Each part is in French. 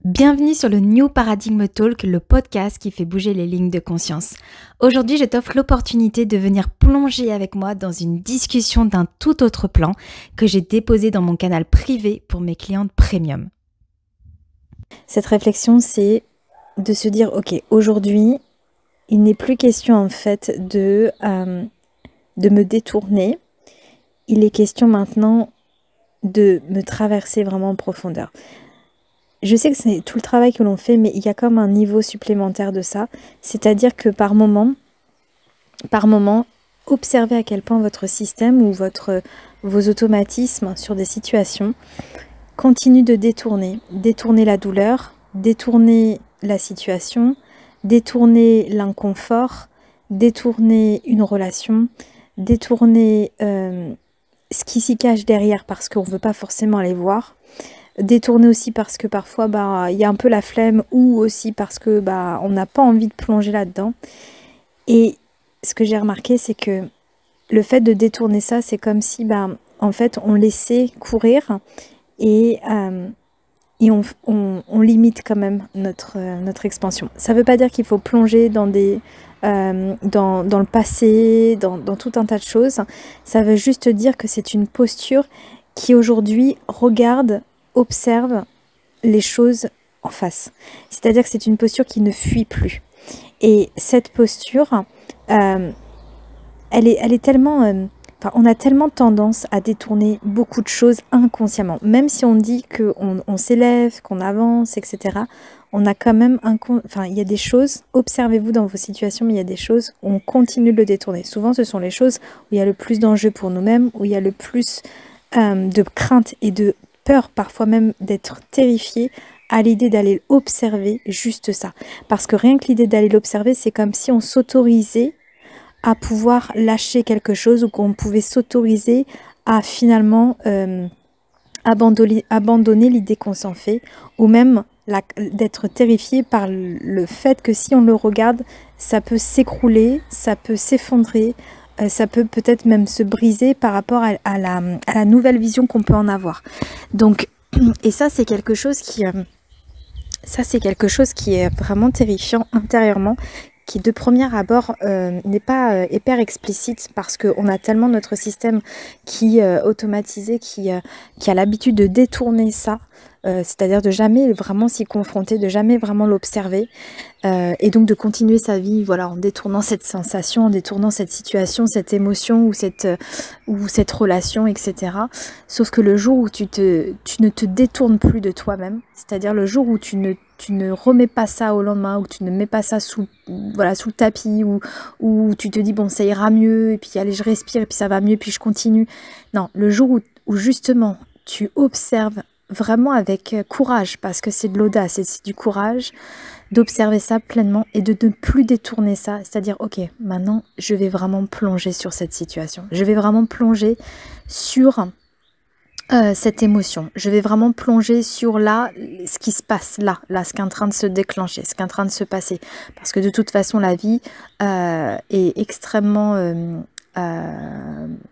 Bienvenue sur le New Paradigm Talk, le podcast qui fait bouger les lignes de conscience. Aujourd'hui, je t'offre l'opportunité de venir plonger avec moi dans une discussion d'un tout autre plan que j'ai déposé dans mon canal privé pour mes clientes premium. Cette réflexion, c'est de se dire, ok, aujourd'hui, il n'est plus question en fait de me détourner. Il est question maintenant de me traverser vraiment en profondeur. Je sais que c'est tout le travail que l'on fait, mais il y a comme un niveau supplémentaire de ça. C'est-à-dire que par moment, observez à quel point votre système ou vos automatismes sur des situations continuent de détourner la douleur, détourner la situation, détourner l'inconfort, détourner une relation, détourner ce qui s'y cache derrière parce qu'on ne veut pas forcément aller voir. Détourner aussi parce que parfois il y a un peu la flemme ou aussi parce que on n'a pas envie de plonger là-dedans. Et ce que j'ai remarqué, c'est que le fait de détourner ça, c'est comme si en fait on laissait courir et on limite quand même notre expansion. Ça ne veut pas dire qu'il faut plonger dans le passé, dans tout un tas de choses. Ça veut juste dire que c'est une posture qui aujourd'hui observe les choses en face. C'est-à-dire que c'est une posture qui ne fuit plus. Et cette posture, elle est tellement... on a tellement tendance à détourner beaucoup de choses inconsciemment. Même si on dit qu'on s'élève, qu'on avance, etc., on a quand même il y a des choses, observez-vous dans vos situations, mais il y a des choses où on continue de le détourner. Souvent, ce sont les choses où il y a le plus d'enjeux pour nous-mêmes, où il y a le plus de crainte et de peur, parfois même d'être terrifié à l'idée d'aller observer juste ça. Parce que rien que l'idée d'aller l'observer, c'est comme si on s'autorisait à pouvoir lâcher quelque chose ou qu'on pouvait s'autoriser à finalement abandonner l'idée qu'on s'en fait, ou même d'être terrifié par le fait que si on le regarde, ça peut s'écrouler, ça peut s'effondrer, ça peut peut-être même se briser par rapport à la nouvelle vision qu'on peut en avoir. Donc, et ça c'est quelque chose qui est vraiment terrifiant intérieurement, qui de premier abord n'est pas hyper explicite parce qu'on a tellement notre système qui automatisé, qui a l'habitude de détourner ça, c'est-à-dire de jamais vraiment s'y confronter, de jamais vraiment l'observer, et donc de continuer sa vie en détournant cette sensation, en détournant cette situation, cette émotion ou cette relation, etc. Sauf que le jour où tu ne te détournes plus de toi-même, c'est-à-dire le jour où tu ne remets pas ça au lendemain, ou tu ne mets pas ça sous le tapis, ou tu te dis bon ça ira mieux, et puis allez je respire, et puis ça va mieux, puis je continue. Non, le jour où justement tu observes vraiment avec courage, parce que c'est de l'audace et c'est du courage, d'observer ça pleinement et de ne plus détourner ça, c'est-à-dire ok, maintenant je vais vraiment plonger sur cette situation, je vais vraiment plonger sur cette émotion, je vais vraiment plonger sur ce qui se passe ce qui est en train de se déclencher, ce qui est en train de se passer, parce que de toute façon la vie est extrêmement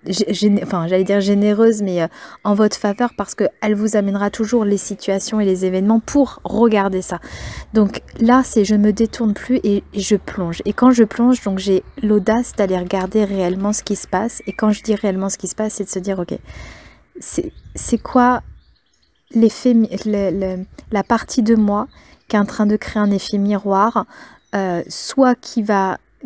j'allais dire généreuse, mais en votre faveur, parce qu'elle vous amènera toujours les situations et les événements pour regarder ça. Donc là, c'est je me détourne plus et je plonge. Et quand je plonge, donc j'ai l'audace d'aller regarder réellement ce qui se passe. Et quand je dis réellement ce qui se passe, c'est de se dire, ok, c'est quoi l'effet, la partie de moi qui est en train de créer un effet miroir, soit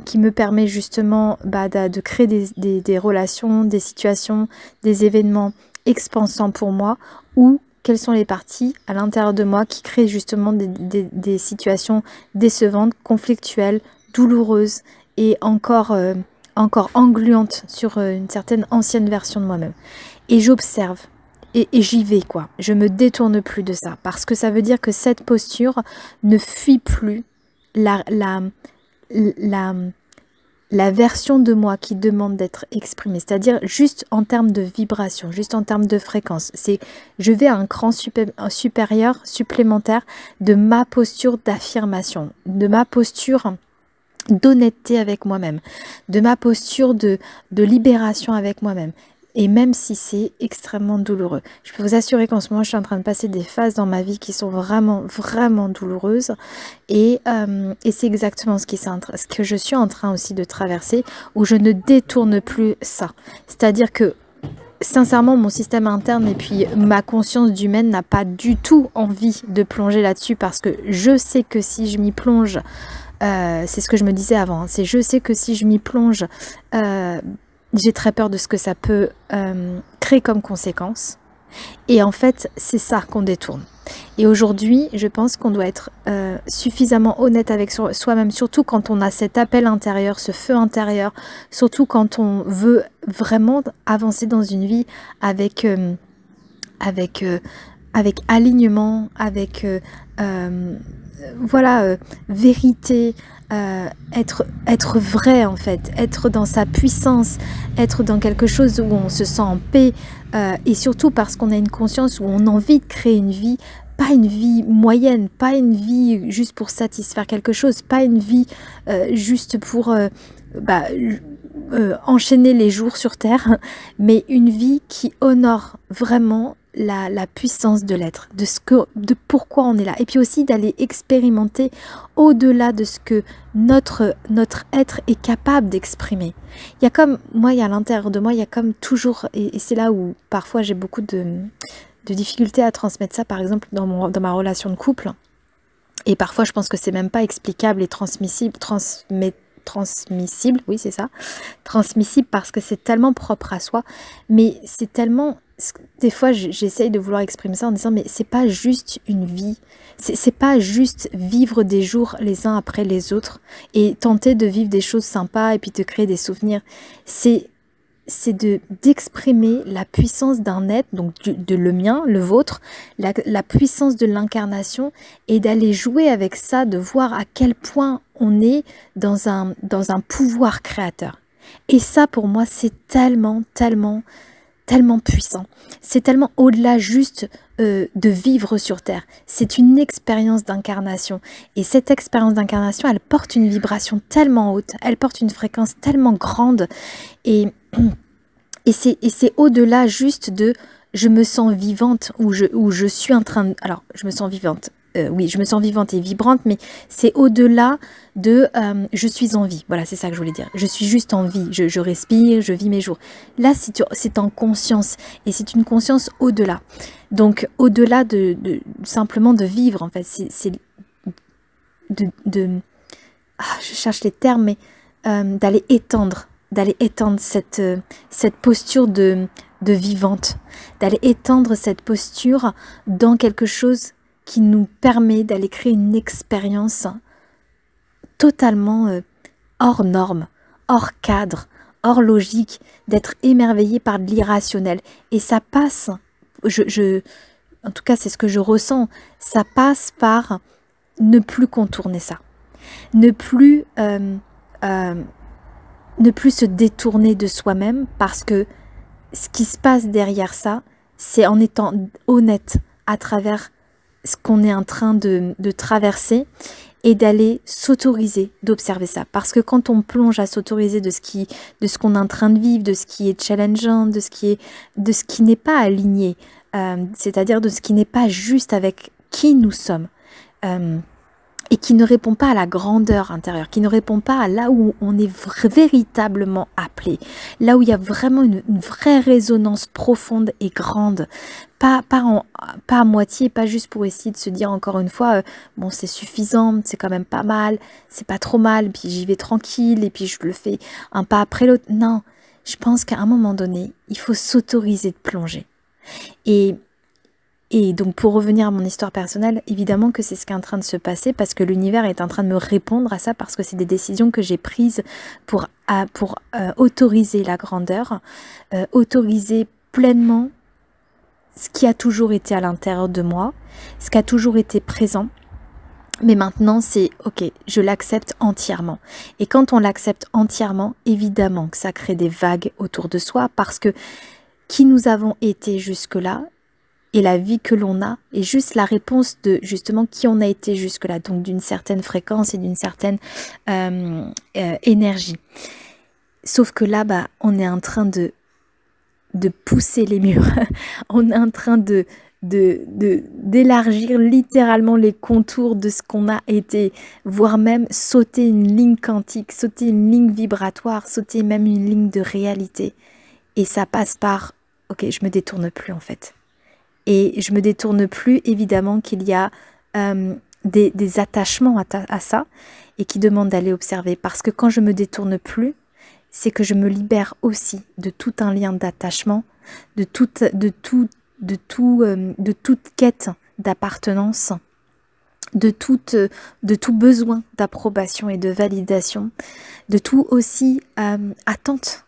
qui me permet justement de créer des relations, des situations, des événements expansants pour moi, ou quelles sont les parties à l'intérieur de moi qui créent justement des situations décevantes, conflictuelles, douloureuses et encore engluantes sur une certaine ancienne version de moi-même. Et j'observe. Et j'y vais quoi. Je me détourne plus de ça. Parce que ça veut dire que cette posture ne fuit plus la version de moi qui demande d'être exprimée, c'est-à-dire juste en termes de vibration, juste en termes de fréquence. Je vais à un cran supérieur, supplémentaire de ma posture d'affirmation, de ma posture d'honnêteté avec moi-même, de ma posture de libération avec moi-même. Et même si c'est extrêmement douloureux. Je peux vous assurer qu'en ce moment, je suis en train de passer des phases dans ma vie qui sont vraiment, vraiment douloureuses. Et c'est exactement ce que je suis en train aussi de traverser, où je ne détourne plus ça. C'est-à-dire que, sincèrement, mon système interne et puis ma conscience d'humaine n'a pas du tout envie de plonger là-dessus, parce que je sais que si je m'y plonge, c'est ce que je me disais avant, hein, c'est je sais que si je m'y plonge, j'ai très peur de ce que ça peut créer comme conséquence. Et en fait, c'est ça qu'on détourne. Et aujourd'hui, je pense qu'on doit être suffisamment honnête avec soi-même, surtout quand on a cet appel intérieur, ce feu intérieur, surtout quand on veut vraiment avancer dans une vie avec alignement, avec voilà, vérité, être vrai en fait, être dans sa puissance, être dans quelque chose où on se sent en paix, et surtout parce qu'on a une conscience où on a envie de créer une vie, pas une vie moyenne, pas une vie juste pour satisfaire quelque chose, pas une vie juste pour enchaîner les jours sur Terre, mais une vie qui honore vraiment la puissance de l'être, de pourquoi on est là, et puis aussi d'aller expérimenter au-delà de ce que notre être est capable d'exprimer. Il y a comme, moi, il y a à l'intérieur de moi, il y a comme toujours, et c'est là où parfois j'ai beaucoup de difficultés à transmettre ça, par exemple dans ma relation de couple, et parfois je pense que c'est même pas explicable et transmissible, oui c'est ça, transmissible, parce que c'est tellement propre à soi, mais c'est tellement, des fois j'essaye de vouloir exprimer ça en disant mais c'est pas juste une vie, c'est pas juste vivre des jours les uns après les autres et tenter de vivre des choses sympas et puis de créer des souvenirs, c'est d'exprimer la puissance d'un être, donc de le mien, le vôtre, la puissance de l'incarnation, et d'aller jouer avec ça, de voir à quel point on est dans un pouvoir créateur. Et ça, pour moi, c'est tellement, tellement, tellement puissant. C'est tellement au-delà juste de vivre sur Terre. C'est une expérience d'incarnation. Et cette expérience d'incarnation, elle porte une vibration tellement haute, elle porte une fréquence tellement grande, et c'est au-delà juste de je me sens vivante, ou je suis en train de... Alors, je me sens vivante. Oui, je me sens vivante et vibrante, mais c'est au-delà de je suis en vie. Voilà, c'est ça que je voulais dire. Je suis juste en vie. Je respire, je vis mes jours. Là, c'est en conscience. Et c'est une conscience au-delà. Donc, au-delà simplement de vivre, en fait. C'est je cherche les termes, mais d'aller étendre cette posture de vivante, d'aller étendre cette posture dans quelque chose qui nous permet d'aller créer une expérience totalement hors norme, hors cadre, hors logique, d'être émerveillé par de l'irrationnel. Et ça passe, en tout cas c'est ce que je ressens, ça passe par ne plus contourner ça, ne plus se détourner de soi-même, parce que ce qui se passe derrière ça, c'est en étant honnête à travers ce qu'on est en train de traverser, et d'aller s'autoriser d'observer ça. Parce que quand on plonge à s'autoriser de ce qu'on est en train de vivre, de ce qui est challengeant, de ce qui n'est pas aligné, c'est-à-dire de ce qui n'est pas juste avec qui nous sommes, et qui ne répond pas à la grandeur intérieure, qui ne répond pas à là où on est véritablement appelé, là où il y a vraiment une vraie résonance profonde et grande, pas à moitié, pas juste pour essayer de se dire encore une fois, bon c'est suffisant, c'est quand même pas mal, c'est pas trop mal, puis j'y vais tranquille, et puis je le fais un pas après l'autre. Non, je pense qu'à un moment donné, il faut s'autoriser de plonger. Et donc pour revenir à mon histoire personnelle, évidemment que c'est ce qui est en train de se passer, parce que l'univers est en train de me répondre à ça, parce que c'est des décisions que j'ai prises pour autoriser la grandeur, autoriser pleinement ce qui a toujours été à l'intérieur de moi, ce qui a toujours été présent. Mais maintenant c'est ok, je l'accepte entièrement. Et quand on l'accepte entièrement, évidemment que ça crée des vagues autour de soi, parce que qui nous avons été jusque-là, et la vie que l'on a est juste la réponse de justement qui on a été jusque-là, donc d'une certaine fréquence et d'une certaine énergie. Sauf que là, on est en train de de pousser les murs. On est en train d'élargir littéralement les contours de ce qu'on a été, voire même sauter une ligne quantique, sauter une ligne vibratoire, sauter même une ligne de réalité. Et ça passe par, ok, je me détourne plus en fait. Et je me détourne plus, évidemment qu'il y a des attachements à ça et qui demandent d'aller observer. Parce que quand je me détourne plus, c'est que je me libère aussi de tout un lien d'attachement, de toute quête d'appartenance, de tout besoin d'approbation et de validation, de tout aussi attente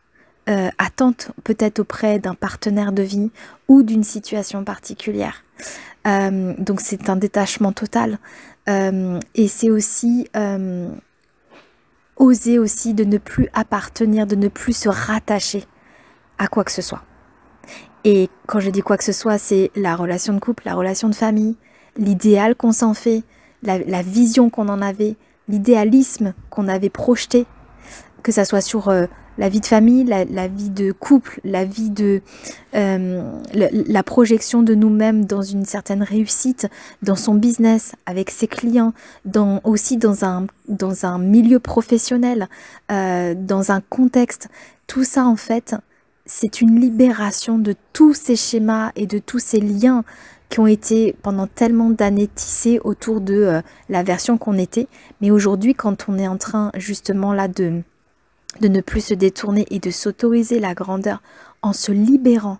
peut-être auprès d'un partenaire de vie ou d'une situation particulière. Donc c'est un détachement total et c'est aussi oser aussi de ne plus appartenir, de ne plus se rattacher à quoi que ce soit. Et quand je dis quoi que ce soit, c'est la relation de couple, la relation de famille, l'idéal qu'on s'en fait, la vision qu'on en avait, l'idéalisme qu'on avait projeté, que ça soit sur la vie de famille, la vie de couple, la vie de la projection de nous-mêmes dans une certaine réussite, dans son business, avec ses clients, aussi dans un milieu professionnel, dans un contexte. Tout ça en fait, c'est une libération de tous ces schémas et de tous ces liens qui ont été pendant tellement d'années tissés autour de la version qu'on était. Mais aujourd'hui, quand on est en train justement là de ne plus se détourner et de s'autoriser la grandeur en se libérant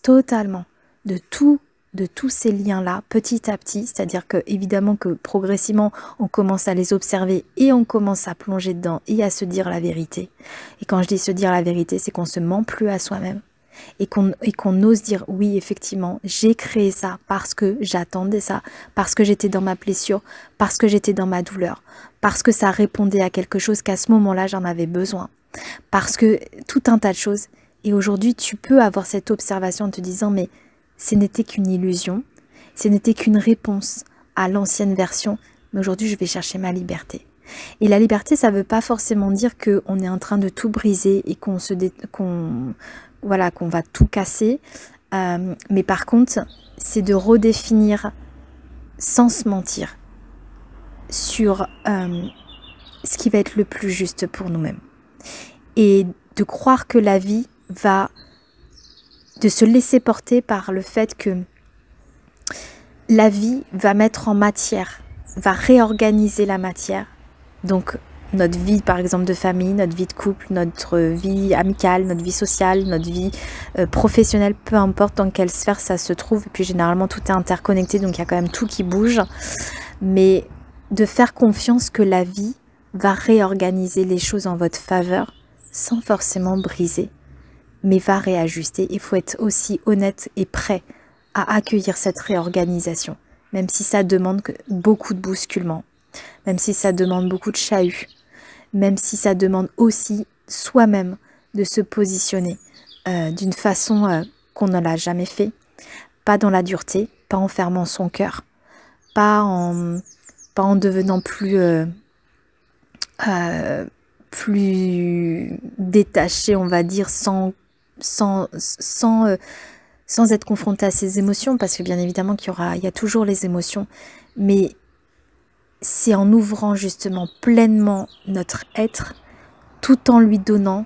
totalement de tous ces liens-là, petit à petit, c'est-à-dire que évidemment que progressivement, on commence à les observer et on commence à plonger dedans et à se dire la vérité. Et quand je dis se dire la vérité, c'est qu'on se ment plus à soi-même et qu'on ose dire oui, effectivement, j'ai créé ça parce que j'attendais ça, parce que j'étais dans ma blessure, parce que j'étais dans ma douleur, parce que ça répondait à quelque chose qu'à ce moment-là, j'en avais besoin, parce que tout un tas de choses. Et aujourd'hui, tu peux avoir cette observation en te disant mais ce n'était qu'une illusion, ce n'était qu'une réponse à l'ancienne version, mais aujourd'hui, je vais chercher ma liberté. Et la liberté, ça ne veut pas forcément dire qu'on est en train de tout briser et qu'on va tout casser. Mais par contre, c'est de redéfinir sans se mentir sur ce qui va être le plus juste pour nous-mêmes. Et de croire que la vie de se laisser porter par le fait que la vie va mettre en matière, va réorganiser la matière. Donc notre vie par exemple de famille, notre vie de couple, notre vie amicale, notre vie sociale, notre vie professionnelle, peu importe dans quelle sphère ça se trouve. Et puis généralement tout est interconnecté, donc il y a quand même tout qui bouge. Mais de faire confiance que la vie va réorganiser les choses en votre faveur sans forcément briser, mais va réajuster. Il faut être aussi honnête et prêt à accueillir cette réorganisation, même si ça demande beaucoup de bousculements, même si ça demande beaucoup de chahut, même si ça demande aussi soi-même de se positionner d'une façon qu'on ne l'a jamais fait, pas dans la dureté, pas en fermant son cœur, pas en devenant plus détaché, on va dire, sans être confronté à ses émotions, parce que bien évidemment il y a toujours les émotions, mais c'est en ouvrant justement pleinement notre être, tout en lui donnant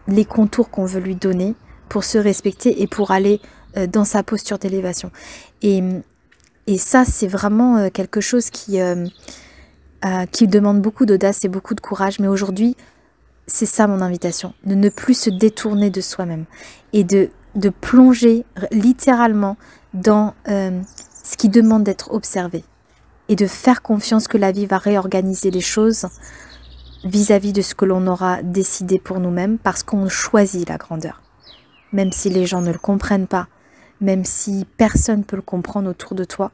les contours qu'on veut lui donner pour se respecter et pour aller dans sa posture d'élévation. Et ça, c'est vraiment quelque chose qui demande beaucoup d'audace et beaucoup de courage. Mais aujourd'hui, c'est ça mon invitation, de ne plus se détourner de soi-même et de plonger littéralement dans ce qui demande d'être observé. Et de faire confiance que la vie va réorganiser les choses vis-à-vis de ce que l'on aura décidé pour nous-mêmes, parce qu'on choisit la grandeur. Même si les gens ne le comprennent pas, même si personne ne peut le comprendre autour de toi,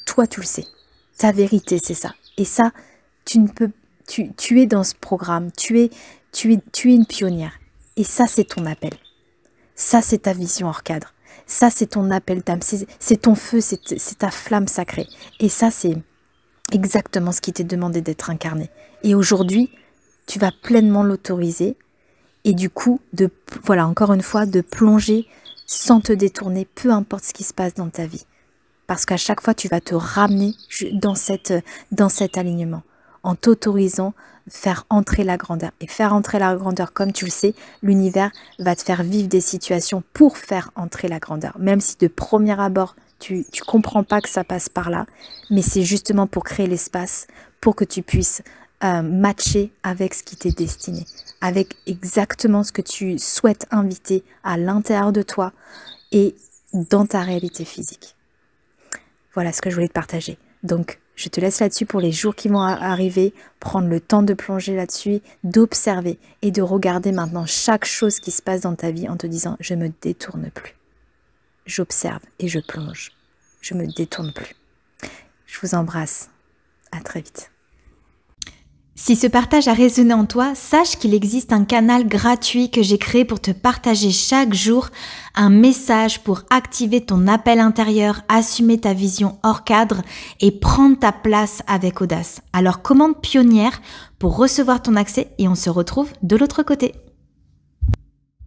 toi tu le sais. Ta vérité, c'est ça. Et ça, tu es dans ce programme, tu es une pionnière. Et ça, c'est ton appel. Ça, c'est ta vision hors cadre. Ça, c'est ton appel d'âme, c'est ton feu, c'est ta flamme sacrée. Et ça, c'est exactement ce qui t'est demandé d'être incarné. Et aujourd'hui, tu vas pleinement l'autoriser et du coup, voilà, encore une fois, de plonger sans te détourner, peu importe ce qui se passe dans ta vie. Parce qu'à chaque fois, tu vas te ramener dans cet alignement, en t'autorisant faire entrer la grandeur. Et faire entrer la grandeur, comme tu le sais, l'univers va te faire vivre des situations pour faire entrer la grandeur. Même si de premier abord, tu comprends pas que ça passe par là, mais c'est justement pour créer l'espace, pour que tu puisses matcher avec ce qui t'est destiné, avec exactement ce que tu souhaites inviter à l'intérieur de toi et dans ta réalité physique. Voilà ce que je voulais te partager. Donc, je te laisse là-dessus pour les jours qui vont arriver, prendre le temps de plonger là-dessus, d'observer et de regarder maintenant chaque chose qui se passe dans ta vie en te disant « je ne me détourne plus ». J'observe et je plonge. Je ne me détourne plus. Je vous embrasse. À très vite. Si ce partage a résonné en toi, sache qu'il existe un canal gratuit que j'ai créé pour te partager chaque jour un message pour activer ton appel intérieur, assumer ta vision hors cadre et prendre ta place avec audace. Alors commande pionnière pour recevoir ton accès et on se retrouve de l'autre côté.